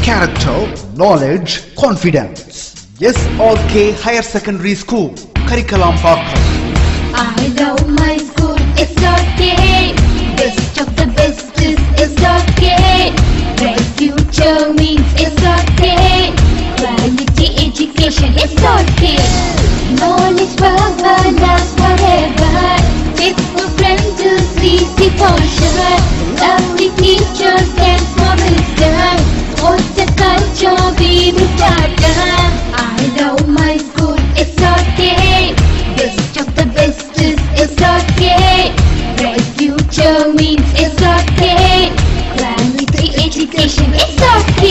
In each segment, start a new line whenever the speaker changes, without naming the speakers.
character, knowledge, confidence. SRK Higher Secondary School, Karikalambakkam.
I love my school, SRK. Best of the best is SRK. Bright future means SRK. Quality education, SRK. Knowledge forever, last forever. Faithful friends to see the portion. Lovely teachers and promise them. What's the culture we will start? I love my school, SRK. Best of the best is SRK. Bright future means SRK. Quality education, SRK.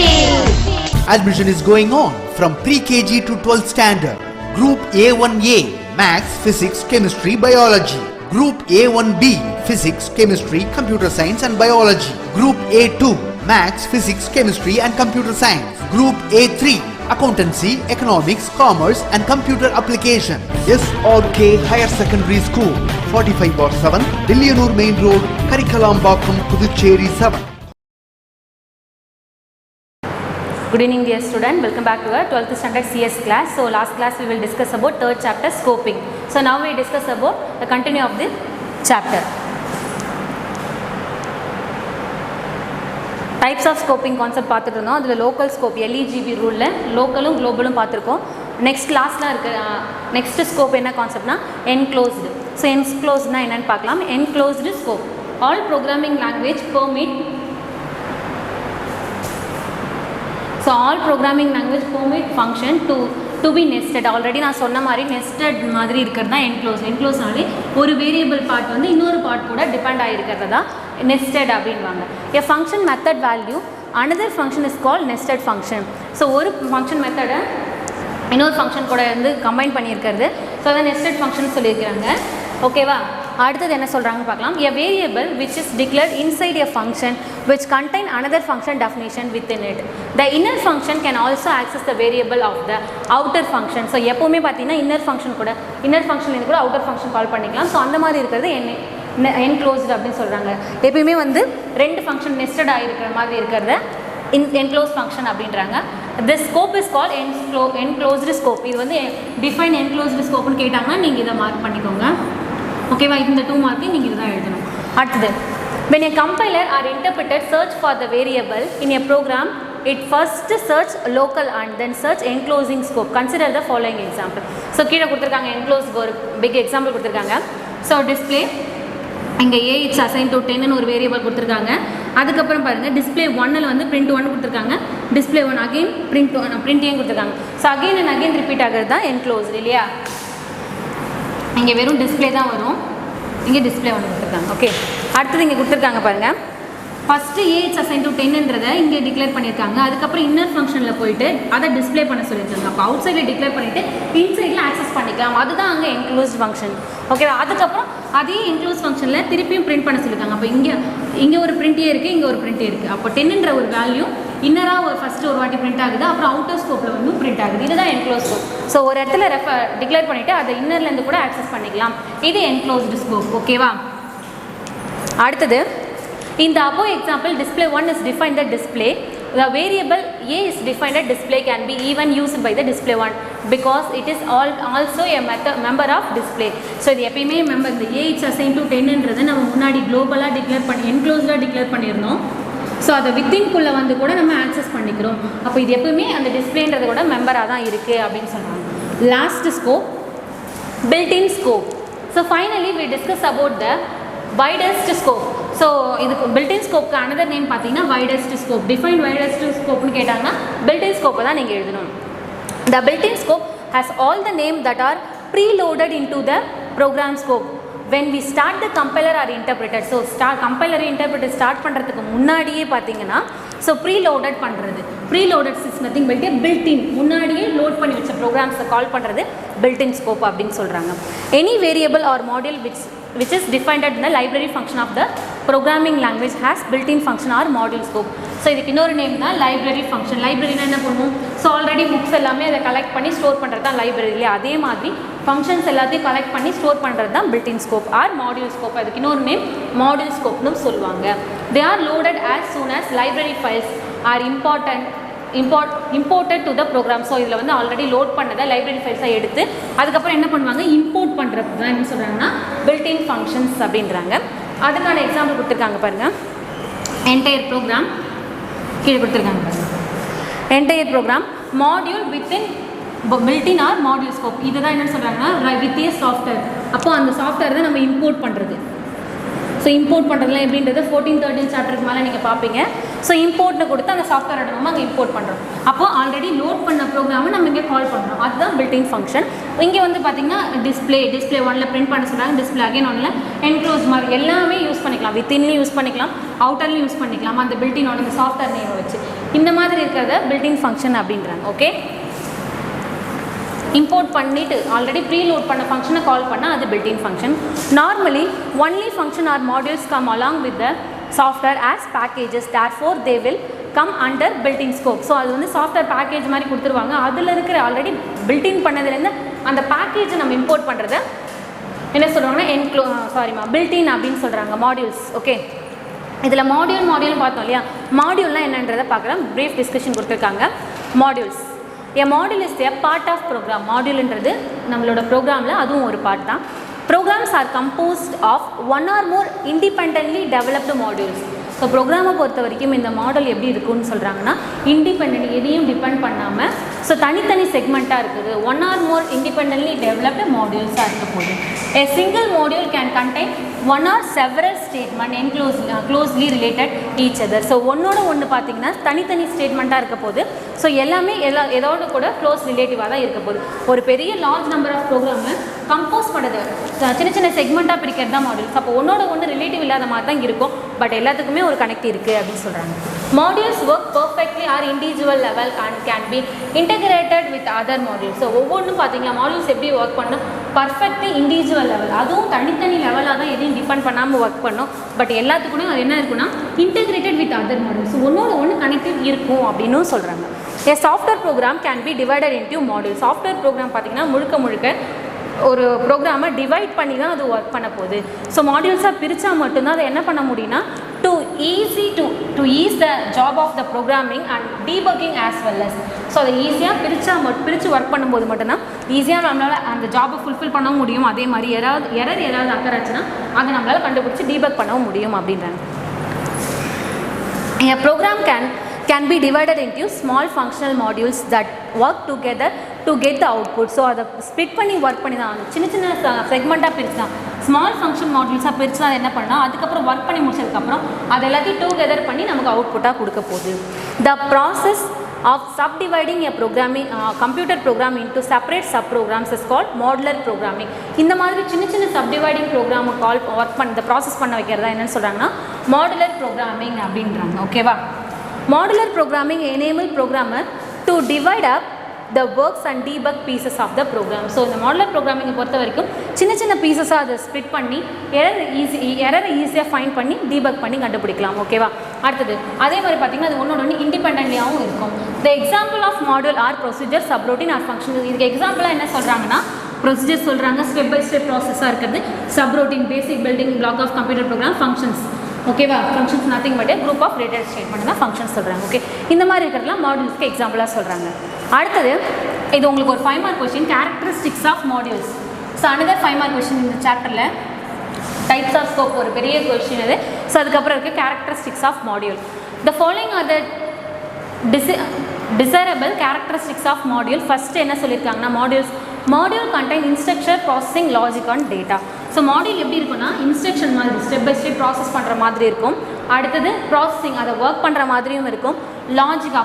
Admission is going on from pre-KG to 12th standard. Group A1A, Maths, Physics, Chemistry, Biology. Group A1B, Physics, Chemistry, Computer Science and Biology. Group A2, Maths, Physics, Chemistry and Computer Science. Group A3, Accountancy, Economics, Commerce and Computer Application. SRK Higher Secondary School, 45/7, Dilliyanur Main Road, Karikalambakkam, Puducherry 7.
Good evening dear student, welcome back to our 12th standard CS class. So last class we will discuss about third chapter scoping. So now we discuss about the continue of the chapter. Types of scoping concept பார்த்துட்டு இருந்தோம். அதில் local scope LEGB ரூலில் லோக்கலும் குளோபலும் பார்த்துருக்கோம். Next கிளாஸில் இருக்க next scope என்ன கான்செப்ட்னா enclosed. So என்க்ளோஸ்னால் என்னென்னு பார்க்கலாம். Enclosed scope all programming language permit. So all programming language permit function to be nested. Already நான் சொன்ன மாதிரி நெஸ்டட் மாதிரி இருக்கிறது தான் என்க்ளோஸ். என்க்ளோஸ்னாலே ஒரு வேரியபிள் பார்ட் வந்து இன்னொரு பார்ட் கூட டிபெண்ட் ஆகிருக்கிறது தான் நெஸ்டட் அப்படின்வாங்க. A function method value another function is call nested function. So ஒரு ஃபங்க்ஷன் மெத்தடை இன்னொரு ஃபங்க்ஷன் கூட வந்து கம்பைன் பண்ணியிருக்கிறது. ஸோ அதை நெஸ்டட் ஃபங்க்ஷன் சொல்லியிருக்கிறாங்க. ஓகேவா? அடுத்தது என்ன சொல்கிறாங்கன்னு பார்க்கலாம். எ variable which is declared inside a function which contain another function definition within it. The inner function can also access the variable of the outer function. So எப்போவுமே பார்த்தீங்கன்னா இன்னர் ஃபங்க்ஷன் கூட inner ஃபங்க்ஷன்லேருந்து கூட அவுட்டர் ஃபங்க்ஷன் கால் பண்ணிக்கலாம். So அந்த மாதிரி இருக்கிறது enclosed அப்படின்னு சொல்கிறாங்க. எப்பயுமே வந்து ரெண்டு ஃபங்க்ஷன் நெஸ்டட் ஆகிருக்கிற மாதிரி இருக்கிறத என்க்ளோஸ் ஃபங்க்ஷன் அப்படின்றாங்க. This scope is call enclosed scope. இது வந்து டிஃபைன் என்க்ளோஸ்டு ஸ்கோப்னு கேட்டாங்கன்னா நீங்கள் இதை மார்க் பண்ணிக்கோங்க. ஓகேவா? இந்த 2 மார்க்கையும் நீங்கள் இதுதான் எழுதணும். அடுத்தது, when a compiler or interpreter search for the variable in a program, it first search local and then search enclosing scope. Consider the following example. So கீழே கொடுத்துருக்காங்க enclosed ஒரு பிக் எக்ஸாம்பிள் கொடுத்துருக்காங்க. ஸோ டிஸ்பிளே இங்கே A it's assigned to 10ன்னு ஒரு variable கொடுத்துருக்காங்க. அதுக்கப்புறம் பாருங்கள் display 1ல் வந்து print 1 கொடுத்துருக்காங்க. டிஸ்பிளே 1 அகெயின் print 1 கொடுத்துருக்காங்க. So again and again repeat ஆகிறது தான் enclosed இல்லையா? இங்கே வெறும் டிஸ்பிளே தான் வரும். இங்கே டிஸ்பிளே 1 கொடுத்துருக்காங்க. ஓகே, அடுத்தது இங்கே கொடுத்துருக்காங்க பாருங்கள். First A it's assigned to 10ன்றதை இங்கே டிக்ளேர் பண்ணியிருக்காங்க. அதுக்கப்புறம் இன்னர் ஃபங்க்ஷனில் போயிட்டு அதை டிஸ்பிளே பண்ண சொல்லியிருக்காங்க. அப்போ அவுட் சைடில் டிக்ளேர் பண்ணிவிட்டு இன்சைடில் ஆக்சஸ் பண்ணிக்கலாம். அதுதான் அங்கே என்க்ளோஸ்ட் ஃபங்க்ஷன். ஓகேவா? அதுக்கப்புறம் அதே என்க்ளோஸ் ஃபங்க்ஷனில் திருப்பியும் பிரிண்ட் பண்ண சொல்லியிருக்காங்க. அப்போ இங்கே ஒரு பிரிண்டே இருக்குது, இங்கே ஒரு பிரிண்டே இருக்குது. அப்போ 10ன்ற ஒரு வேல்யூ இன்னராக ஒரு ஃபஸ்ட்டு ஒரு வாட்டி பிரிண்ட் ஆகுது, அப்புறம் அவுட்டர் ஸ்கோப்பில் வந்து பிரிண்ட் ஆகுது. இதுதான் என்க்ளோஸ் ஸ்கோப். ஸோ ஒரு இடத்துல டிக்ளேர் பண்ணிவிட்டு அதை இன்னர்லேருந்து கூட ஆக்சஸ் பண்ணிக்கலாம். இது என்க்ளோஸ்டு ஸ்கோப். ஓகேவா? அடுத்தது, in the above example display 1 is defined the display. The variable A is defined at display can be even used by the display 1 because it is also a member of display. So இது எப்பயுமே member இந்த A is assigned to 10ன்றதை நம்ம முன்னாடி குளோபலாக declare பண்ணி என்க்ளோஸ்டாக declare பண்ணியிருந்தோம். So அதை வித்தின்குள்ளே வந்து கூட நம்ம ஆக்சஸ் பண்ணிக்கிறோம். அப்போ இது எப்பவுமே அந்த டிஸ்பிளேன்றது கூட மெம்பராக தான் இருக்குது அப்படின்னு சொல்கிறாங்க. Last scope, built in scope. So finally we discuss about the widest scope. So இதுக்கு பில்ட்-இன் ஸ்கோப்க்கு அனதர் நேம் பார்த்தீங்கன்னா வைடஸ்ட் ஸ்கோப். டிஃபைன் வைடஸ்ட் ஸ்கோப்னு கேட்டாங்கன்னா பில்ட்-இன் ஸ்கோப்பை தான் நீங்கள் எழுதணும். The built-in scope has all the names that are preloaded into the program scope when we start the compiler or interpreter. So compiler interpreter start பண்ணுறதுக்கு முன்னாடியே பார்த்தீங்கன்னா so preloaded பண்ணுறது. Preloaded is nothing but built-in முன்னாடியே load பண்ணி வச்ச ப்ரோக்ராம்ஸை call பண்ணுறது built-in scope அப்படின்னு சொல்கிறாங்க. Any variable or module which is defined in the library function of the programming language has built-in function or module scope. So இதுக்கு இன்னொரு name தான் லைப்ரரி ஃபங்க்ஷன். லைப்ரரினா என்ன பண்ணுவோம்? ஸோ ஆல்ரெடி புக்ஸ் எல்லாமே அதை கலெக்ட் பண்ணி ஸ்டோர் பண்ணுறது தான் லைப்ரரியிலே. அதே மாதிரி ஃபங்க்ஷன்ஸ் எல்லாத்தையும் கலெக்ட் பண்ணி ஸ்டோர் பண்ணுறது தான் built-in scope R module scope. அதுக்கு இன்னொரு நேம் மாடியூல் ஸ்கோப்னு சொல்லுவாங்க. They are loaded as soon as library files are important imported to the program. So இதில் வந்து ஆல்ரெடி லோட் பண்ணதை லைப்ரரி ஃபைல்ஸை எடுத்து அதுக்கப்புறம் என்ன பண்ணுவாங்க, இம்போர்ட் பண்ணுறது தான் என்ன சொல்கிறாங்கன்னா பில்ட்-இன் ஃபங்க்ஷன்ஸ் அப்படின்றாங்க. அதுக்கான எக்ஸாம்பிள் கொடுத்துருக்காங்க பாருங்கள். என்டையர் ப்ரோக்ராம் கீழே கொடுத்துருக்காங்க பாருங்கள். Entire program module within built in or module scope. இதுதான் என்ன சொல்கிறாங்கன்னா வித் ஏ சாஃப்ட்வேர். அப்போது அந்த சாஃப்ட்வேர் தான் நம்ம இம்போர்ட் பண்ணுறது. ஸோ இம்போர்ட் பண்ணுறதுலாம் எப்படின்றது 14-13 சாப்டருக்கு மேலே நீங்கள் பார்ப்பீங்க. ஸோ இம்போர்ட்னு கொடுத்து அந்த சாஃப்ட்வேர் நம்ம அங்கே இம்போர்ட் பண்ணுறோம். அப்போது ஆல்ரெடி லோட் பண்ண ப்ரோக்ராமை நம்ம இங்கே கால் பண்ணுறோம். அதுதான் பில்ட்-இன் ஃபங்க்ஷன். இங்கே வந்து பார்த்திங்கன்னா டிஸ்பிளே 1ல் பிரிண்ட் பண்ண சொல்கிறாங்க, டிஸ்பிளே அகைன் 1ல் என்க்ளோஸ் மாதிரி எல்லாமே யூஸ் பண்ணிக்கலாம். வித்தின்லேயும் யூஸ் பண்ணிக்கலாம், அவுட்டர்லையும் யூஸ் பண்ணிக்கலாம். அந்த பில்ட்-இனோட இந்த சாஃப்ட்வேர் நேமை வச்சு இந்த மாதிரி இருக்கிறத பில்ட்-இன் ஃபங்க்ஷன் அப்படின்றாங்க. ஓகே, இம்போர்ட் பண்ணிவிட்டு ஆல்ரெடி ப்ரீலோட் பண்ண ஃபங்க்ஷனை கால் பண்ணால் அது built in function. Normally only function or modules come along with the software as packages, therefore they will come under built in scope. So அது வந்து சாஃப்ட்வேர் பேக்கேஜ் மாதிரி கொடுத்துருவாங்க. அதில் இருக்கிற ஆல்ரெடி பில்ட்-இன் பண்ணதுலேருந்து அந்த பேக்கேஜை நம்ம இம்போர்ட் பண்ணுறத என்ன சொல்கிறாங்கன்னா பில்ட்-இன் அப்படின்னு சொல்கிறாங்க, மாடியூல்ஸ். ஓகே, இதில் மாடியூல் பார்த்தோம் இல்லையா, மாடியூல்னால் என்னன்றதை பார்க்குறோம். ப்ரீஃப் டிஸ்கஷன் கொடுத்துருக்காங்க. Modules, a module is a part of program. மாடியூல்ன்றது நம்மளோட ப்ரோக்ராமில் அதுவும் ஒரு பார்ட் தான். Programs are composed of one or more independently developed modules. So ப்ரோக்ராமை பொறுத்த வரைக்கும் இந்த மாடல் எப்படி இருக்குன்னு சொல்கிறாங்கன்னா இண்டிபெண்ட், எதையும் டிபெண்ட் பண்ணாமல் ஸோ தனித்தனி செக்மெண்ட்டாக இருக்குது. ஒன் ஆர் மோர் இண்டிபெண்டன்ட்லி டெவலப்டு மாடியூல்ஸாக இருக்க போகுது. A single module can contain one or several statement closely related each other. So ஒன்னோட ஒன்று பார்த்தீங்கன்னா தனித்தனி ஸ்டேட்மெண்ட்டாக இருக்க போகுது. ஸோ எல்லாமே எதோடு கூட க்ளோஸ் ரிலேட்டிவாக தான் இருக்க போகுது. ஒரு பெரிய லார்ஜ் நம்பர் ஆஃப் ப்ரோக்ராமை கம்போஸ் பண்ணுறது சின்ன சின்ன செக்மெண்ட்டாக பிரிக்கிறது தான் மாடியூல்ஸ். அப்போ ஒன்னோட ஒன்று ரிலேட்டிவ் இல்லாத மாதிரி தான் இருக்கும், பட் எல்லாத்துக்குமே ஒரு கனெக்ட் இருக்குது அப்படின்னு சொல்கிறாங்க. Modules work perfectly or individual level and can be integrated with other modules. So ஒவ்வொன்றும் பார்த்தீங்கன்னா மாடியூல்ஸ் எப்படி ஒர்க் பண்ணணும், பர்ஃபெக்ட்லி இண்டிவிஜுவல் லெவல், அதுவும் தனித்தனி லெவலாக தான் எதையும் டிபெண்ட் பண்ணாமல் ஒர்க் பண்ணணும். பட் எல்லாத்துக்குமே அது என்ன இருக்குன்னா இன்டெகிரேட்டட் வித் அதர் மாடியூல்ஸ், ஒன்னோட ஒன்று கனெக்டிவ் இருக்கும் அப்படின்னு சொல்கிறாங்க. A software program can be divided into modules. Software program பார்த்தீங்கன்னா முழுக்க ஒரு ப்ரோக்ராமை டிவைட் பண்ணி தான் அது ஒர்க் பண்ண போகுது. ஸோ மாடியூல்ஸாக பிரித்தா மட்டும்தான் அதை என்ன பண்ண முடியும்னா to ease the job of the programming and debugging as well as. So அதை ஈஸியாக பிரித்து ஒர்க் பண்ணும்போது மட்டும்தான் ஈஸியாக நம்மளால் அந்த ஜாபை ஃபுல்ஃபில் பண்ண முடியும். அதே மாதிரி எரர் ஏதாவது அக்கறாச்சுன்னா அதை நம்மளால் கண்டுபிடிச்சி டீபக் பண்ணவும் முடியும் அப்படின்றாங்க. A program can be divided into small functional modules that work together to get the output. So அதை ஸ்பிட் பண்ணி ஒர்க் பண்ணி தான் சின்ன செக்மெண்ட்டாக பிரித்து தான் ஸ்மால் ஃபங்க்ஷன் மாடியூல்ஸாக பிரித்து தான் என்ன பண்ணால் அதுக்கப்புறம் ஒர்க் பண்ணி முடிச்சதுக்கப்புறம் அது எல்லாத்தையும் டூகெதர் பண்ணி நமக்கு அவுட்புட்டாக கொடுக்க போகுது. The process of subdividing a computer program into separate subprograms is called modular programming. இந்த மாதிரி சின்ன சப்டிவைடிங் ப்ரோக்ராமை ஒர்க் பண்ண ப்ராசஸ் பண்ண வைக்கிறதா என்னன்னு சொல்கிறாங்கன்னா மாடுலர் ப்ரோக்ராமிங் அப்படின்றாங்க. ஓகேவா, modular programming enable programmer to divide up the works and debug pieces of the program. So இந்த மாடுலர் ப்ரோக்ராமிங்கை பொறுத்த வரைக்கும் சின்ன பீசஸாக அதை ஸ்ப்ளிட் பண்ணி எரரை ஈஸியாக ஃபைண்ட் பண்ணி டீபக் பண்ணி கண்டுபிடிக்கலாம். ஓகேவா, அடுத்தது அதே மாதிரி பார்த்திங்கன்னா அது ஒன்று இண்டிபெண்ட்லியாகவும் இருக்கும். The example of module or procedure, subroutine or function. இதுக்கு எக்ஸாம்பிளாக என்ன சொல்கிறாங்கன்னா ப்ரொசீஜர் சொல்கிறாங்க, ஸ்டெப் பை ஸ்டெப் ப்ராசஸாக இருக்கிறது. Subroutine basic building block of computer program. Functions, ஓகேவா, functions nothing but group of related statement தான் ஃபங்க்ஷன்ஸ் சொல்கிறாங்க. ஓகே, இந்த மாதிரி இருக்கிறதுலாம் மாடியூல்ஸ்க்கு எக்ஸாம்பிளாக சொல்கிறாங்க. அடுத்தது இது உங்களுக்கு ஒரு 5 mark question, characteristics of modules. So another 5 mark question இந்த சாப்டரில் டைப்ஸ் ஆஃப் ஸ்கோப் ஒரு பெரிய கொஸ்டின் அது. ஸோ அதுக்கப்புறம் இருக்குது characteristics of module. The following are the desirable characteristics of module. First என்ன சொல்லியிருக்காங்கன்னா module contain instruction, processing, logic and data. So module எப்படி இருக்குன்னா இன்ஸ்ட்ரக்ஷன் மாதிரி ஸ்டெப் பை ஸ்டெப் ப்ராசஸ் பண்ணுற மாதிரி இருக்கும். அடுத்தது ப்ராசஸிங், அதை ஒர்க் பண்ணுற மாதிரியும் இருக்கும்.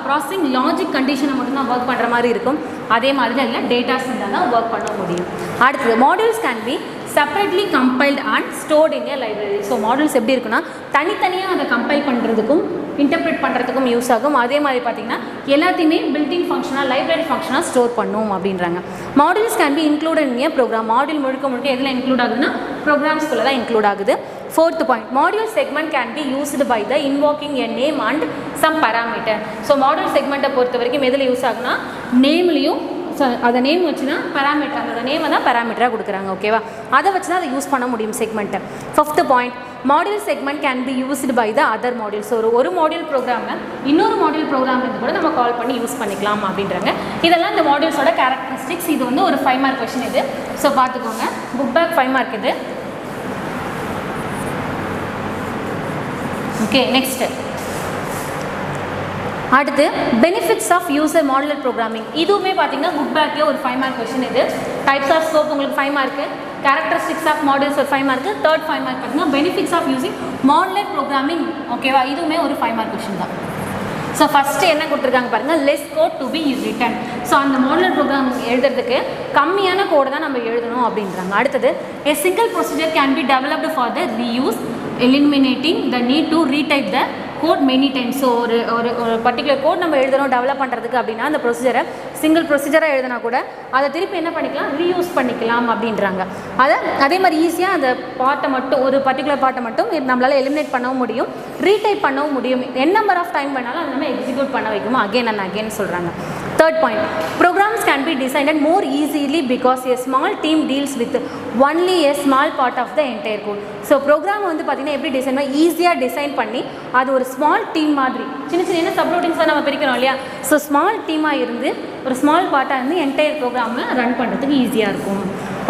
ப்ராசஸிங் லாஜிக் கண்டிஷனை மட்டும்தான் ஒர்க் பண்ணுற மாதிரி இருக்கும். அதே மாதிரி அதில் டேட்டாஸ் இருந்தால் தான் ஒர்க் பண்ண முடியும். அடுத்தது modules can B separately compiled and stored in A library. So modules எப்படி இருக்குன்னா தனித்தனியாக அதை கம்பைல் பண்ணுறதுக்கும் இன்டர்பிரேட் பண்ணுறதுக்கும் யூஸ் ஆகும். அதே மாதிரி பார்த்திங்கன்னா எல்லாத்தையுமே பில்டிங் ஃபங்க்ஷனாக லைப்ரரி ஃபங்க்ஷனாக ஸ்டோர் பண்ணும் அப்படின்றாங்க. Modules can be included in a program. Module முழுக்க எதில் இன்க்ளூட் ஆகுதுன்னா ப்ரோக்ராம்ஸ்குள்ளே தான் இன்க்ளூட் ஆகுது. 4th point, module segment can be used by the invoking a name and some parameter. So module செக்மெண்ட்டை பொறுத்த வரைக்கும் எதில் யூஸ் ஆகுனா நேம்லேயும், ஸோ அதை நேம் வச்சுன்னா பராமீட்டர், அதோட நேமை தான் பராமீட்டராக கொடுக்குறாங்க. ஓகேவா, அதை வச்சு தான் அதை யூஸ் பண்ண முடியும் செக்மெண்ட்டை. 5th point, module segment can be used by the other module. So ஒரு மாடியூல் ப்ரோக்ராமை இன்னொரு மாடியூல் ப்ரோக்ராம்லேருந்து கூட நம்ம கால் பண்ணி யூஸ் பண்ணிக்கலாம் அப்படின்றாங்க. இதெல்லாம் இந்த மாடியூல்ஸோட கேரக்டரிஸ்டிக்ஸ். இது வந்து ஒரு 5 மார்க் கொஷின் இது. ஸோ பார்த்துக்கோங்க, புக் பேக் 5 மார்க் இது. ஓகே, நெக்ஸ்ட்டு அடுத்து benefits of user modular programming. இதுவுமே பார்த்தீங்கன்னா புக் பேக்கில் ஒரு 5 மார்க் கொஷின் இது. டைப்ஸ் ஆஃப் ஸ்கோப் உங்களுக்கு 5 மார்க்கு, கேரக்டரிஸ்டிக்ஸ் ஆஃப் மாடல்ஸ் ஒரு 5 மார்க்கு, தேர்ட் 5 மார்க் பார்த்தீங்கன்னா benefits of using modular programming. ஓகேவா, இதுவுமே ஒரு 5 மார்க் கொஷின் தான். ஸோ ஃபஸ்ட்டு என்ன கொடுத்துருக்காங்க பாருங்கள், less code to be written. So அந்த மாடுலர் ப்ரோக்ராம் எழுதுறதுக்கு கம்மியான கோடை தான் நம்ம எழுதணும் அப்படின்றாங்க. அடுத்தது a single procedure can be developed for the reuse, eliminating the need to retype the code many times. So ஒரு பர்டிகுலர் கோட் நம்ம எழுதணும் டெவலப் பண்ணுறதுக்கு அப்படின்னா அந்த ப்ரொசீஜரை சிங்கிள் ப்ரொசீஜராக எழுதினா கூட அதை திருப்பி என்ன பண்ணிக்கலாம், ரீயூஸ் பண்ணிக்கலாம் அப்படின்றாங்க. அதே மாதிரி ஈஸியாக அந்த பார்ட்டை மட்டும், ஒரு பர்டிகுலர் பார்ட்டை மட்டும் நம்மளால் எலிமினேட் பண்ணவும் முடியும், ரீடைப் பண்ணவும் முடியும். என்ன நம்பர் ஆஃப் டைம் வேணாலும் அது நம்ம எக்ஸிக்யூட் பண்ண வைக்குமோ அகெயின் அண்ட் அகெயின் சொல்கிறாங்க. Third point, programs can be designed more easily because a small team deals with only a small part of the entire code. So program வந்து பார்த்திங்கன்னா எப்படி design பண்ணி ஈஸியாக டிசைன் பண்ணி அது ஒரு ஸ்மால் டீம் மாதிரி சின்ன சின்ன சப்ரூட்டின்ஸாக நம்ம பிரிக்கிறோம் இல்லையா. ஸோ ஸ்மால் டீமாக இருந்து ஒரு ஸ்மால் பார்ட்டாக இருந்து என்டையர் ப்ரோக்ராமை ரன் பண்ணுறதுக்கு ஈஸியாக இருக்கும்.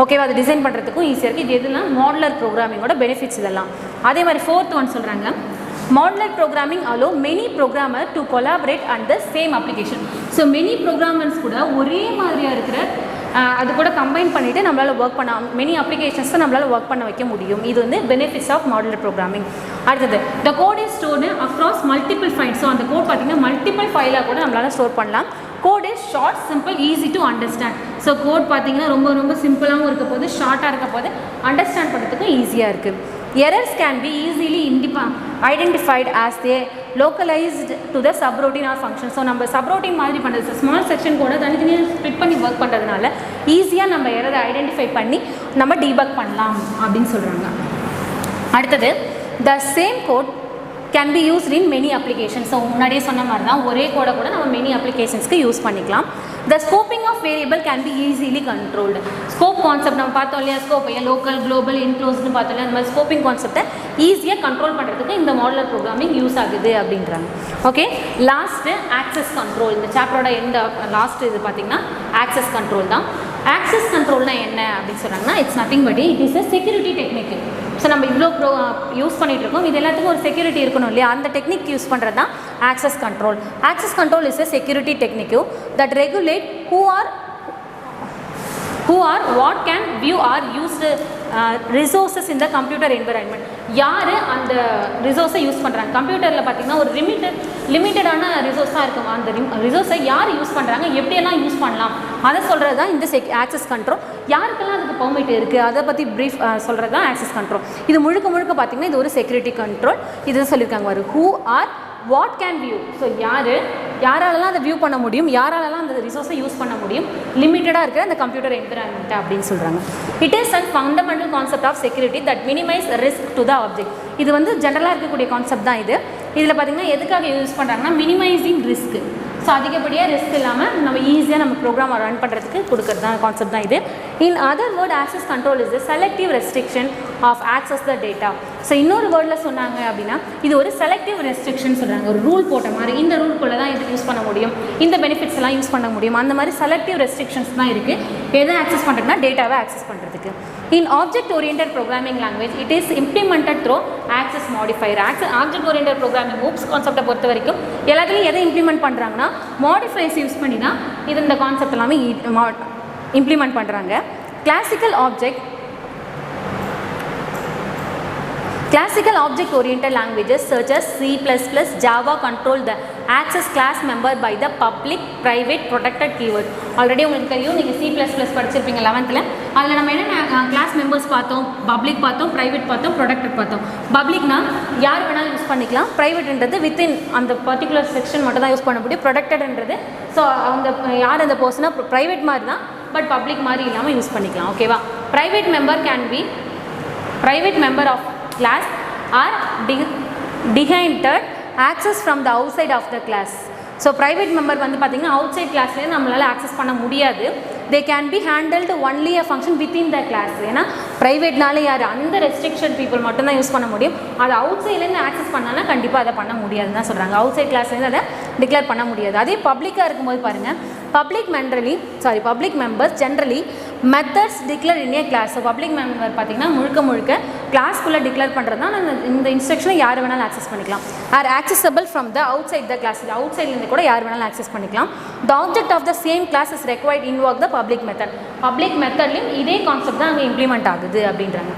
ஓகேவா, அது டிசைன் பண்ணுறதுக்கும் ஈஸியாக இருக்குது. இது எதுலாம் மாடுலர் ப்ரோக்ராமிங்கோட பெனிஃபிட்ஸ் இதெல்லாம். அதே மாதிரி ஃபோர்த் ஒன் சொல்கிறாங்க, modular programming allow many programmer to collaborate on the same application. So many programmers கூட ஒரே மாதிரியாக இருக்கிற அது கூட கம்பைன் பண்ணிவிட்டு நம்மளால் ஒர்க் பண்ண மெனி அப்ளிகேஷன்ஸை நம்மளால் ஒர்க் பண்ண வைக்க முடியும். இது வந்து பெனிஃபிட்ஸ் ஆஃப் மாடுலர் ப்ரோக்ராமிங். அடுத்தது the code is stored across multiple file. So அந்த கோட் பார்த்திங்கன்னா மல்டிபிள் ஃபைலாக கூட நம்மளால் ஸ்டோர் பண்ணலாம். Code is short, simple, easy to understand. So code பார்த்திங்கன்னா ரொம்ப ரொம்ப சிம்பிளாகவும் இருக்க போது, ஷார்ட்டாக இருக்க போது, அண்டர்ஸ்டாண்ட் பண்ணுறதுக்கும் ஈஸியாக இருக்குது. Errors can be easily identified as they localized to the subroutine or function. So நம்ம சப்ரோட்டின் மாதிரி பண்ணுறது, ஸ்மால் செக்ஷன் கூட தனித்தனியாக ஸ்ப்ளிட் பண்ணி ஒர்க் பண்ணுறதுனால ஈஸியாக நம்ம எரரை ஐடென்டிஃபை பண்ணி நம்ம டீபக் பண்ணலாம் அப்படின்னு சொல்கிறாங்க. அடுத்தது the same code can be used in many applications. So முன்னாடியே சொன்ன மாதிரி தான் ஒரே கோடை கூட நம்ம மெனி அப்ளிகேஷன்ஸ்க்கு யூஸ் பண்ணிக்கலாம். The scoping of variable can be easily controlled. Scope concept நம்ம பார்த்தோம் இல்லையா, ஸ்கோப் லோக்கல், குளோபல், இன்க்ளோஸ்னு பார்த்தோம் இல்லையா, அந்த மாதிரி ஸ்கோப்பிங் கான்செப்டை ஈஸியாக கண்ட்ரோல் பண்ணுறதுக்கு இந்த மாடுலர் ப்ரோக்ராமிங் யூஸ் ஆகுது அப்படின்றாங்க. Okay, last access control. இந்த சாப்டரோட எந்த லாஸ்ட் இது பார்த்திங்கன்னா ஆக்சஸ் கண்ட்ரோல் தான். ஆக்சஸ் கண்ட்ரோல்னால் என்ன அப்படின்னு சொல்கிறாங்கன்னா, it's nothing but it is a security technique. So நம்ம இவ்வளோ யூஸ் பண்ணிகிட்டு இருக்கோம், இது எல்லாத்துக்கும் ஒரு செக்யூரிட்டி இருக்கணும் இல்லையா, அந்த டெக்னிக் யூஸ் பண்ணுறது தான் access control. Access control is a security technique that regulate who are what can view or use resources in the computer environment. யார் அந்த ரிசோர்ஸை யூஸ் பண்ணுறாங்க, கம்ப்யூட்டரில் பார்த்திங்கன்னா ஒரு லிமிட்டடான ரிசோர்ஸாக இருக்கும். அந்த ரிசோர்ஸை யார் யூஸ் பண்ணுறாங்க, எப்படியெல்லாம் யூஸ் பண்ணலாம் அதை சொல்கிறது தான் இந்த ஆக்சஸ் கண்ட்ரோல். யாருக்கெல்லாம் அதுக்கு பெர்மிட் இருக்குது அதை பற்றி ப்ரீஃப் சொல்கிறது தான் ஆக்சஸ் கண்ட்ரோல். இது முழுக்க பார்த்திங்கன்னா இது ஒரு செக்யூரிட்டி கண்ட்ரோல். இது சொல்லியிருக்காங்க ஒரு who are what can view. So யாராலலாம் அதை வியூ பண்ண முடியும், யாராலலாம் அந்த ரிசோர்ஸை யூஸ் பண்ண முடியும், லிமிட்டடாக இருக்கிற அந்த கம்ப்யூட்டர் என்விரான்மெண்ட் அப்படின்னு சொல்கிறாங்க. It is and fundamental concept of security that minimise risk to the object. இது வந்து ஜென்ரலாக இருக்கக்கூடிய கான்செப்ட் தான் இது. இதில் பார்த்திங்கன்னா எதுக்காக யூஸ் பண்ணுறாங்கன்னா மினிமைசிங் ரிஸ்க். ஸோ அதிகப்படியாக ரிஸ்க் இல்லாமல் நம்ம ஈஸியாக நம்ம ப்ரோக்ராம் ரன் பண்ணுறதுக்கு கொடுக்குறது தான் கான்செப்ட் தான் இது. In other word, access control is the selective restriction of access the data. So இன்னொரு வேர்டில் சொன்னாங்க அப்படின்னா இது ஒரு செலக்டிவ் ரெஸ்ட்ரிக்ஷன் சொல்கிறாங்க. ஒரு ரூல் போட்ட மாதிரி, இந்த ரூல்குள்ளே தான் இது யூஸ் பண்ண முடியும், இந்த பெனிஃபிட்ஸ் எல்லாம் யூஸ் பண்ண முடியும், அந்த மாதிரி செலக்டிவ் ரெஸ்ட்ரிக்ஷன்ஸ் தான் இருக்குது. எதை ஆக்சஸ் பண்ணுறதுனா டேட்டாவை ஆக்சஸ் பண்ணுறதுக்கு. In object oriented programming language it is implemented through access modifier. Object oriented programming oops கான்செப்டை பொறுத்த வரைக்கும் எல்லாத்துலேயும் எதை இம்ப்ளிமெண்ட் பண்ணுறாங்கன்னா மாடிஃபைஸ் யூஸ் பண்ணி தான் இது இந்த கான்செப்ட் எல்லாமே இம்ப்ளிமெண்ட் பண்ணுறாங்க. Classical object-oriented languages such as C++, Java control the access class member by the public, private, protected keyword. Already உங்களுக்கு தெரியும், நீங்கள் C++ படிச்சிருப்பீங்க 11th. அதில் நம்ம என்ன கிளாஸ் மெம்பர்ஸ் பார்த்தோம், பப்ளிக் பார்த்தோம், ப்ரைவேட் பார்த்தோம், ப்ரொடெக்டட் பார்த்தோம். பப்ளிக்னா யார் வேணாலும் யூஸ் பண்ணிக்கலாம், ப்ரைவேட்ன்றது வித்தின் அந்த பர்டிகுலர் செக்ஷன் மட்டும் தான் யூஸ் பண்ண முடியும், ப்ரொடெக்டட்ன்றது ஸோ அந்த யார் அந்த பர்சனாக ப்ரைவேட் மாதிரி தான் பட் பப்ளிக் மாதிரி இல்லாமல் யூஸ் பண்ணிக்கலாம். ஓகேவா, private member of class are denied access from the outside of the class. So private member வந்து பார்த்திங்கன்னா அவுட் சைட் கிளாஸ்லேயே நம்மளால் ஆக்சஸ் பண்ண முடியாது. They can be handled only a function within the class. ஏன்னா ப்ரைவேட்னால யார் அந்த ரெஸ்ட்ரிக்ஷன் பீப்புள் மட்டும்தான் யூஸ் பண்ண முடியும். அது அவுட் சைட்லேருந்து ஆக்சஸ் பண்ணாலும் கண்டிப்பாக அதை பண்ண முடியாதுன்னு தான் சொல்கிறாங்க. அவுட் சைட் கிளாஸ்லேருந்து அதை டிக்ளேர் பண்ண முடியாது. அதே பப்ளிக்காக இருக்கும்போது பாருங்கள், public members generally methods declare in a class. So public member பார்த்திங்கன்னா முழுக்க கிளாஸ்க்குள்ளே டிக்ளேர் பண்ணுறது தான் இந்த இன்ஸ்ட்ரக்ஷனை யார் வேணாலும் ஆக்சஸ் பண்ணிக்கலாம். Are accessible from the outside the class. இது அவுட் சைட்லேருந்து கூட யார் வேணாலும் ஆக்சஸ் பண்ணிக்கலாம். The object of the same class is required involve the public method. Public மெத்தட்லையும் இதே கான்செப்ட் தான் அங்கே இம்ப்ளிமெண்ட் ஆகுது அப்படின்றாங்க.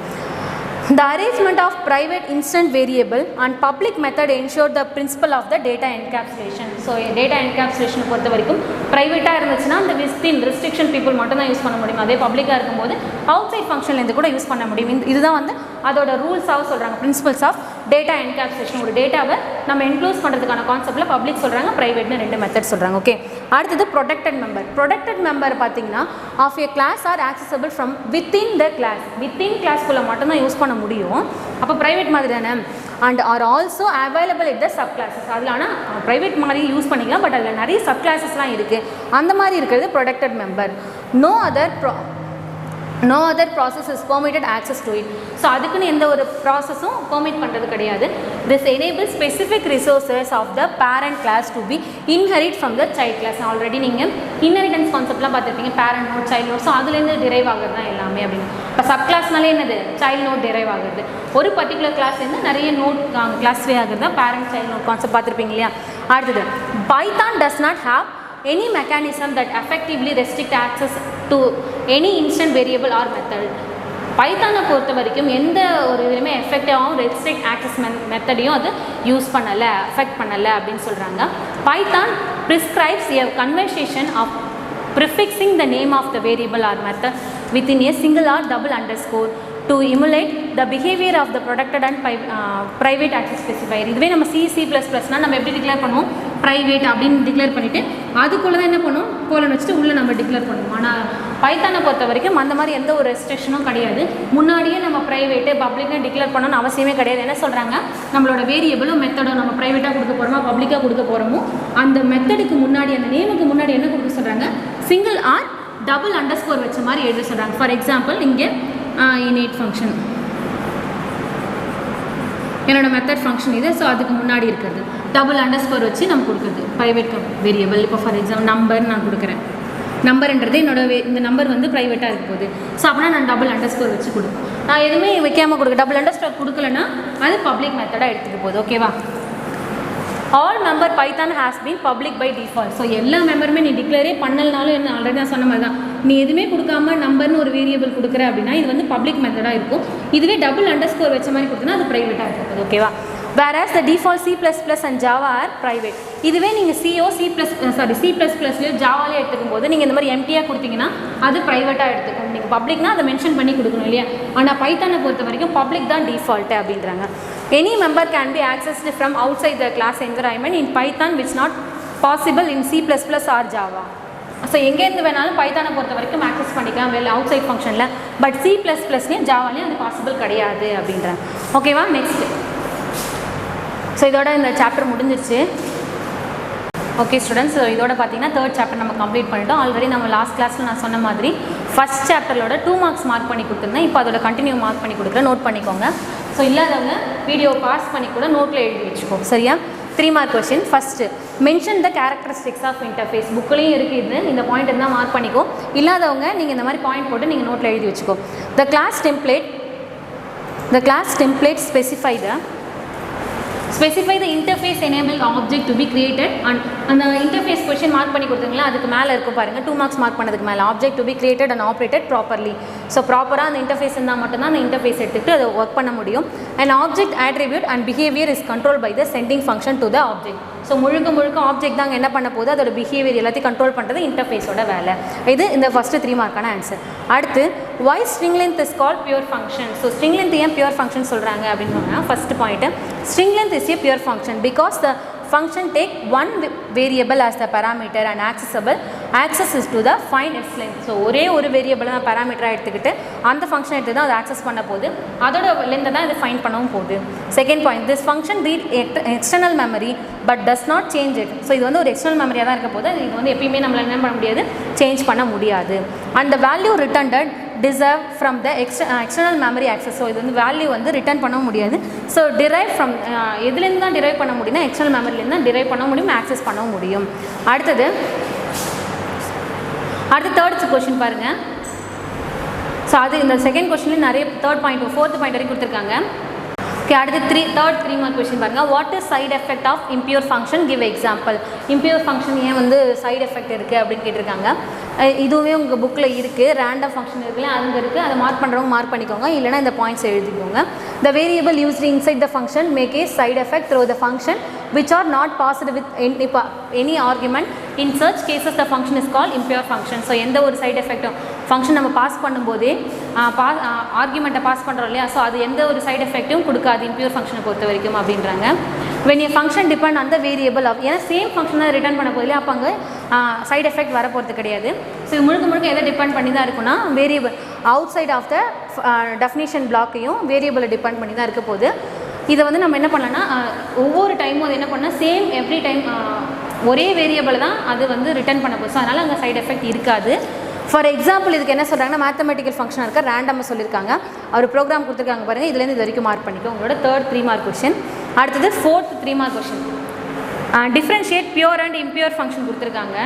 The arrangement of private instant variable and public method ensure the principle of the data encapsulation. So data encapsulation பொறுத்த வரைக்கும் ப்ரைவேட்டாக இருந்துச்சுன்னா அந்த வித்தின் ரெஸ்ட்ரிக்ஷன் பீப்புள் மட்டும் தான் யூஸ் பண்ண முடியும். அதே பப்ளிக்காக இருக்கும்போது அவுட் சைட் ஃபங்க்ஷன்லேருந்து கூட யூஸ் பண்ண முடியும். இதுதான் வந்து அதோட ரூல்ஸாக சொல்கிறாங்க, பிரின்சிபல்ஸ் ஆஃப் டேட்டா என்கேப்சுலேஷன். ஒரு டேட்டாவை நம்ம என்க்ளோஸ் பண்ணுறதுக்கான கான்செப்ட்டில் பப்ளிக் சொல்கிறாங்க, ப்ரைவேட்னு 2 மெத்தட் சொல்கிறாங்க. ஓகே, அடுத்தது ப்ரொடெக்டட் மெம்பர். ப்ரொடெக்டட் மெம்பர் பார்த்தீங்கன்னா of a class are accessible from within the class. Within கிளாஸ்க்குள்ளே மட்டும்தான் யூஸ் பண்ண முடியும். அப்போ ப்ரைவேட் மாதிரி தானே. And are also available it the subclasses. அதில் ஆனால் ப்ரைவேட் மாதிரி யூஸ் பண்ணிக்கலாம், பட் அதில் நிறைய சப் கிளாஸஸ்லாம் இருக்குது. அந்த மாதிரி இருக்கிறது protected member. No other process is permitted access to it. So அதுக்குன்னு எந்த ஒரு ப்ராசஸும் பெர்மிட் பண்ணுறது கிடையாது. This enable specific resources of the parent class to be inherit from the child class. Already நீங்கள் இன்ஹெரிட்டன்ஸ் கான்செப்ட்லாம் பார்த்துருப்பீங்க, parent node, child node. So அதுலேருந்து டிரைவ் ஆகிறது தான் எல்லாமே அப்படின்னு. இப்போ சப் கிளாஸ்னாலே என்னது, சைல்ட் நோட் டிரைவ் ஆகுது. ஒரு பர்டிகுலர் கிளாஸ்லேருந்து நிறைய நோட் கிளாஸ்வே ஆகுது தான் பேரண்ட் சைல்ட் நோட் கான்செப்ட் பார்த்துருப்பீங்க இல்லையா. அடுத்தது, Python does not have any mechanism that effectively restrict access to any instant variable or method. பைத்தானை பொறுத்த வரைக்கும் எந்த ஒரு இதுலையுமே எஃபெக்டிவாகவும் ரெஸ்ட்ரிக்ட் ஆக்சஸ் மெத்தடையும் அது யூஸ் பண்ணலை, அஃபெக்ட் பண்ணலை அப்படின்னு சொல்கிறாங்க. Python prescribes a conversation of prefixing the name of the variable or method within a single or double underscore to emulate the behavior of the protected and private access specifier. இதுவே நம்ம C++னா நம்ம எப்படி declare பண்ணுவோம், private அப்படின்னு declare பண்ணிவிட்டு அதுக்குள்ளே தான் என்ன பண்ணுவோம், கோலன் வச்சுட்டு உள்ளே நம்ம டிக்ளேர் பண்ணுவோம். ஆனால் பைத்தானை பொறுத்த வரைக்கும் அந்த மாதிரி எந்த ஒரு ரெஸ்ட்ரிக்ஷனும் கிடையாது. முன்னாடியே நம்ம ப்ரைவேட்டு பப்ளிக்னு டிக்ளேர் பண்ணணும்னு அவசியமே கிடையாது. என்ன சொல்கிறாங்க, நம்மளோட வேரியபிளும் மெத்தடும் நம்ம ப்ரைவேட்டாக கொடுக்க போகிறோமோ பப்ளிக்காக கொடுக்க போகிறோமோ அந்த மெத்தடுக்கு முன்னாடி, அந்த நேமுக்கு முன்னாடி என்ன கொடுக்க சொல்கிறாங்க, சிங்கிள் ஆர் டபுள் அண்டர்ஸ்கோர் வச்ச மாதிரி எழுத சொல்கிறாங்க. ஃபார் எக்ஸாம்பிள் இங்கே இனேட் ஃபங்க்ஷன் என்னோட மெத்தட் ஃபங்க்ஷன் இது. ஸோ அதுக்கு முன்னாடி இருக்கிறது டபுள் அண்டர்ஸ்கோர் வச்சு நம்ம கொடுக்குறது ப்ரைவேட் வேரியபிள். இப்போ ஃபார் எக்ஸாம்பிள் நம்பர் நான் கொடுக்குறேன். நம்பர்ன்றது என்னோட இந்த நம்பர் வந்து ப்ரைவேட்டாக இருக்க போகுது. ஸோ அப்படின்னா நான் டபுள் அண்டர்ஸ்கோர் வச்சு கொடுப்பேன். நான் எதுவுமே வைக்காமல் கொடுக்க, டபுள் அண்டர்ஸ்கோர் கொடுக்கலன்னா அது பப்ளிக் மெத்தடாக எடுத்துகிட்டு போகுது. ஓகேவா. All member Python has been public by default. So எல்லா மெம்பருமே நீ டிக்ளேரே பண்ணலனாலும் என்ன, ஆல்ரெடி நான் சொன்ன மாதிரி தான், நீ எதுவுமே கொடுக்காம நம்பர்னு ஒரு வேரியபிள் கொடுக்குற அப்படின்னா இது வந்து பப்ளிக் மெத்தடாக இருக்கும். இதுவே டபுள் அண்டர்ஸ்கோர் வச்ச மாதிரி கொடுத்தனா அது ப்ரைவேட்டாக இருக்குது. ஓகேவா. whereas the default C++ and Java are private. இதுவே நீங்கள் C++லையோ ஜாவாலையோ எடுத்துக்கும் போது நீங்கள் இந்த மாதிரி எம்டியாக கொடுத்தீங்கன்னா அது ப்ரைவேட்டாக எடுத்துக்கும். நீங்கள் பப்ளிக்னா அதை மென்ஷன் பண்ணி கொடுக்கணும் இல்லையா. ஆனால் பைத்தானை பொறுத்த வரைக்கும் பப்ளிக் தான் டிஃபால்ட்டு அப்படின்றாங்க. Any member can be accessed from outside the class environment in Python which not possible in C++ or Java. So எங்கேருந்து வேணாலும் பைத்தானை பொறுத்த வரைக்கும் ஆக்சஸ் பண்ணிக்கலாம் வெளில அவுட் சைட் ஃபங்க்ஷனில். பட் C++லையும் ஜாவாலையும் அது பாசிபிள் கிடையாது அப்படின்றாங்க. ஓகேவா. நெக்ஸ்ட், ஸோ இதோட இந்த சாப்டர் முடிஞ்சிருச்சு. ஓகே ஸ்டூடெண்ட்ஸ், ஸோ இதோட பார்த்தீங்கன்னா 3rd சாப்டர் நம்ம கம்ப்ளீட் பண்ணிட்டோம். ஆல்ரெடி நம்ம லாஸ்ட் கிளாஸில் நான் சொன்ன மாதிரி ஃபஸ்ட் சாப்டரோட 2 மார்க்ஸ் மார்க் பண்ணி கொடுத்துருந்தேன். இப்போ அதோட கண்டினியூ மார்க் பண்ணி கொடுக்குறேன், நோட் பண்ணிக்கோங்க. ஸோ இல்லாதவங்க வீடியோ பாஸ் பண்ணி கூட நோட்டில் எழுதி வச்சுக்கோ, சரியா. 3 mark question. First, mention the characteristics of interface. புக்லேயும் இருக்குது, இந்த பாயிண்ட் இருந்தால் மார்க் பண்ணிக்கோ. இல்லாதவங்க நீங்கள் இந்த மாதிரி பாயிண்ட் போட்டு நீங்கள் நோட்டில் எழுதி வச்சுக்கோ. The class template specify the interface enabled object to be created and அந்த இன்டர்ஃபேஸ் கொஸ்டின் மார்க் பண்ணி கொடுத்தீங்களா, அதுக்கு மேலே இருக்கும் பாருங்கள் 2 மார்க்ஸ் மார்க் பண்ணதுக்கு மேலே object to be created and operated properly. So ப்ராப்பராக அந்த இன்டர்ஃபேஸ் இருந்தால் மட்டும்தான் அந்த இன்டர்ஃபேஸ் எடுத்துகிட்டு அதை ஒர்க் பண்ண முடியும். And object attribute and behavior is controlled by the sending function to the object. So முழுக்க ஆப்ஜெக்ட் தாங்க என்ன பண்ண போகுது, அதோட பிஹேவியர் எல்லாத்தையும் கண்ட்ரோல் பண்ணுறது இன்டர்ஃபேஸோட வேலை. இது இந்த ஃபஸ்ட்டு 3 மார்க்கான ஆன்சர். அடுத்து, why string length is called pure function. So string length ஏன் pure function சொல்கிறாங்க அப்படின்னு சொன்னால், first point, string length is a pure function because the function take one variable as the parameter and accessible access is to the find its length. So ஒரே ஒரு variable தான் பேராமீட்டராக எடுத்துக்கிட்டு அந்த function எடுத்து தான் அதை ஆக்சஸ் பண்ண போகுது, அதோட லென்த்தை தான் இதை ஃபைண்ட் பண்ணவும் போகுது. Second point, this function read external memory but does not change it. So இது வந்து ஒரு எக்ஸ்டர்னல் மெமரியாக தான் இருக்க போது, இது வந்து எப்பயுமே நம்மளால் என்ன பண்ண முடியாது, சேஞ்ச் பண்ண முடியாது. And the value returned deserve from the external memory access. So இது வந்து வேல்யூ வந்து ரிட்டர்ன் பண்ண முடியாது. ஸோ டிரைவ் ஃப்ரம் எதுலேருந்து தான் டிரைவ் பண்ண முடியும்னா எக்ஸ்டர்னல் மெமரிலேருந்து தான் டிரைவ் பண்ண முடியும், ஆக்சஸ் பண்ண முடியும். அடுத்து தேர்ட் கொஸ்டின் பாருங்கள். ஸோ அது இந்த செகண்ட் கொஸ்டின்லேயும் நிறைய தேர்ட் பாயிண்ட் ஃபோர்த் பாயிண்ட் வரைக்கும் கொடுத்துருக்காங்க. ஓகே, அடுத்து தேர்ட் 3 மார்க் கொஸ்டின் பாருங்கள். What is side effect of impure function, give example. Impure function ஏன் வந்து சைடு எஃபெக்ட் இருக்குது அப்படின்னு கேட்டிருக்காங்க. இதுவே உங்கள் புக்கில் இருக்குது, ரேண்டம் ஃபங்க்ஷன் இருக்குல்ல, அங்கே இருக்குது, அதை மார்க் பண்ணுறவங்க மார்க் பண்ணிக்கோங்க, இல்லைனா இந்த பாயிண்ட்ஸ் எழுதிக்கோங்க. The variable used inside the function make a side effect through the function which are not passed with any argument. In such cases the function is called impure function. So எந்த ஒரு side எஃபெக்ட்டும் function நம்ம pass பண்ணும்போதே ஆர்குமெண்ட்டை pass பண்ணுறோம் இல்லையா, so அது எந்த ஒரு சைட் எஃபெக்ட்டும் கொடுக்காது இம்பியூர் ஃபங்க்ஷனை பொறுத்த வரைக்கும் அப்படின்றாங்க. when a function depend on the variable of, ஏன்னா சேம் ஃபங்க்ஷனை ரிட்டர்ன் பண்ண போதில்லையா, அப்போ அங்கே சைட் எஃபெக்ட் வர போகிறது கிடையாது. ஸோ முழுக்க எதை டிபெண்ட் பண்ணி தான் இருக்குன்னா variable outside of the definition பிளாக்கையும் வேரியபிளை டிபெண்ட் பண்ணி தான் இருக்க போகுது. இதை வந்து நம்ம என்ன பண்ணலாம்னா ஒவ்வொரு டைமும் அது என்ன பண்ணால் சேம் எவ்ரி டைம் ஒரே வேரியபிள் தான் அது வந்து ரிட்டர்ன் பண்ண போகுது. ஸோ அதனால் அங்கே சைட் எஃபெக்ட் இருக்காது. ஃபார் எக்ஸாம்பிள் இதுக்கு என்ன சொல்கிறாங்கன்னா மேத்தமெட்டிக்கல் ஃபங்க்ஷனாக இருக்க ரேண்டமாக சொல்லியிருக்காங்க, அவர் ப்ரோக்ராம் கொடுத்துருக்காங்க பாருங்கள், இதுலேருந்து இது வரைக்கும் மார்க் பண்ணிக்கோ. உங்களோட தேர்ட் 3 மார்க் கொஸ்டின். அடுத்தது fourth 3 mark question. Differentiate pure and impure function கொடுத்துருக்காங்க.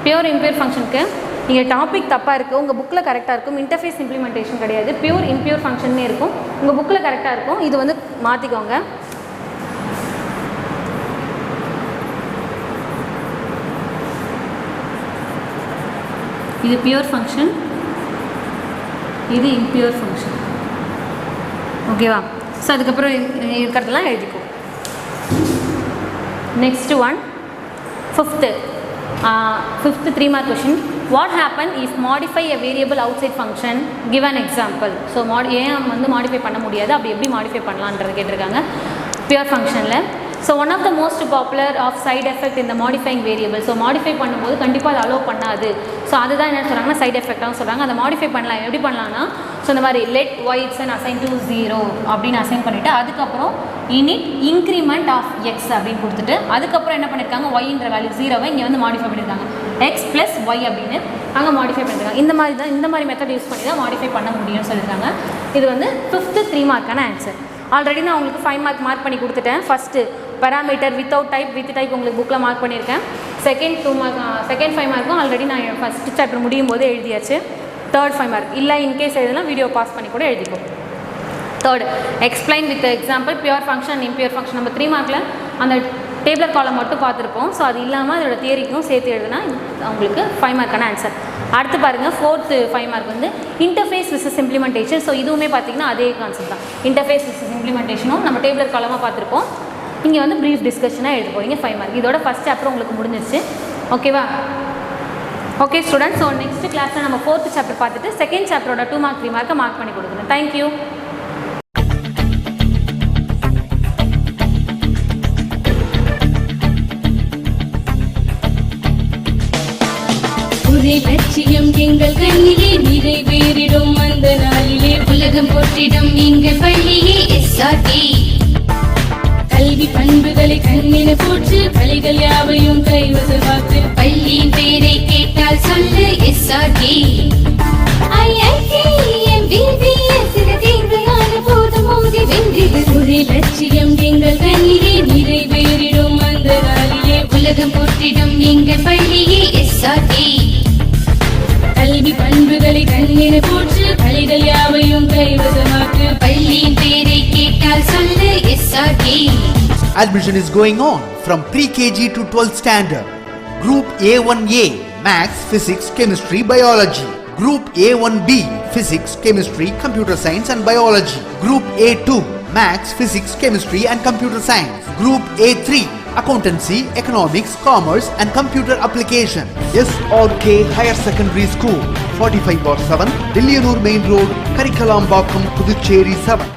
பியூர் இம்பியூர் ஃபங்க்ஷனுக்கு நீங்கள் டாபிக் தப்பாக இருக்குது, உங்கள் புக்கில் கரெக்டாக இருக்கும். இன்டர்ஃபேஸ் இம்ப்ளிமெண்டேஷன் கிடையாது, பியூர் இம்பியூர் ஃபங்க்ஷன்னே இருக்கும். உங்கள் புக்கில் கரெக்டாக இருக்கும், இது வந்து மாற்றிக்கோங்க. இது பியூர் ஃபங்க்ஷன், இது இம்பியூர் ஃபங்க்ஷன். ஓகேவா? ஸோ அதுக்கப்புறம் இருக்கிறதெல்லாம் எழுதிக்கோ. Next one fifth 3 mark question. What happen if modify a variable outside function, give an example. So ஏன் வந்து மாடிஃபை பண்ண முடியாது, அப்படி எப்படி மாடிஃபை பண்ணலான்றது கேட்டிருக்காங்க பியூர் ஃபங்க்ஷனில். So one of the most popular of side effect இந்த மாடிஃபைங் வேரியபிள். ஸோ மாடிஃபை பண்ணும்போது கண்டிப்பாக அதை அலோவ் பண்ணாது. ஸோ அதுதான் என்ன சொல்கிறாங்கன்னா சைட் எஃபெக்டாகவும் சொல்கிறாங்க. அதை மாடிஃபை பண்ணலாம், எப்படி பண்ணலாம்னா ஸோ இந்த மாதிரி let y it's and assign to 0 அப்படின்னு அசைன் பண்ணிவிட்டு அதுக்கப்புறம் இனிட் இன்க்ரிமெண்ட் ஆஃப் எக்ஸ் அப்படின்னு கொடுத்துட்டு அதுக்கப்புறம் என்ன பண்ணியிருக்காங்க ஒய்ன்ற வேல்யூ 0வை இங்கே வந்து மாடிஃபை பண்ணியிருக்காங்க எக்ஸ் ப்ளஸ் ஒய் அப்படின்னு அங்கே மாடிஃபை பண்ணியிருக்காங்க. இந்த மாதிரி மெத்தட் யூஸ் பண்ணி தான் மாடிஃபை பண்ண முடியும்னு சொல்லியிருக்காங்க. இது வந்து 5th 3 மார்க்கான ஆன்சர். ஆல்ரெடி நான் உங்களுக்கு 5 மார்க் பண்ணி கொடுத்துட்டேன். First parameter without type with type உங்களுக்கு புக்கில் மார்க் பண்ணியிருக்கேன். செகண்ட் 5 மார்க்கும் ஆல்ரெடி நான் ஃபஸ்ட்டு சாப்டர் முடியும் போது எழுதியாச்சு. தேர்ட் 5 மார்க் இல்லை இன்கேஸ் எழுதலாம் வீடியோ பாஸ் பண்ணி கூட எழுதிப்போம். Third explain with example pure function impure function. நம்ம 3 மார்க்கில் அந்த டேபிளர் காலம் மட்டும் பார்த்துருப்போம். ஸோ அது இல்லாமல் அதோட தியரிக்கும் சேர்த்து எழுதுனா உங்களுக்கு 5 மார்க்கான ஆன்சர். அடுத்து பாருங்கள் 4th 5 மார்க் வந்து இன்டர்ஃபேஸ் விசஸ் இம்ப்ளிமெண்டேஷன். ஸோ இதுவுமே பார்த்திங்கன்னா அதே கான்செப்ட் தான். இன்டர்ஃபேஸ் விசஸ் இம்ப்ளிமெண்டேஷனும் நம்ம டேபிளர் காலமாக பார்த்துருப்போம். இங்கே வந்து ப்ரீஃப் டிஸ்கஷனாக எழுத போகிறீங்க 5 மார்க். இதோட ஃபஸ்ட் சாப்டர் உங்களுக்கு முடிஞ்சிருச்சு. ஓகேவா? ஓகே ஸ்டூடெண்ட்ஸ், ஸோ நெக்ஸ்ட் கிளாஸில் நம்ம 4th சாப்டர் பார்த்துட்டு செகண்ட் சாப்டரோட 2 மார்க் 3 மார்க்கை மார்க் பண்ணி கொடுக்குறேன். தேங்க்யூ.
ஒரே லட்சியம் எங்கள் கையிலே நிறைவேறிடும் அந்த நாளிலே உலகம் போற்றிடும் எங்கள் பள்ளியே எஸ்ஆர்டி. கல்வி பண்புகளை கண்ணின போற்று பள்ளிகள் யாவையும் கைவசமாக்கு பள்ளியின் பெயரை கேட்டால் சொல்லு எஸ்ஆர்டி. ஒரே லட்சியம் எங்கள் கையிலே நிறைவேறிடும் அந்த நாளிலே உலகம் போற்றிடும் எங்கள் பள்ளியே எஸ்ஆர்டி. கல்வி பண்புகளை கண்ணின போற்று பள்ளிகள் யாவையும் கைவசமாக்கு பள்ளியின் பெயரை கேட்டால் சொல்லு SRT.
Admission is going on from pre-KG to 12th standard. Group A1A Maths, Physics, Chemistry, Biology. Group A1B Physics, Chemistry, Computer Science and Biology. Group A2 Maths, Physics, Chemistry and Computer Science. Group A3 Accountancy, Economics, Commerce and Computer Application. SRK Higher Secondary School, 45/7, Dilliyanur Main Road, Karikalambakkam, Puducherry 7.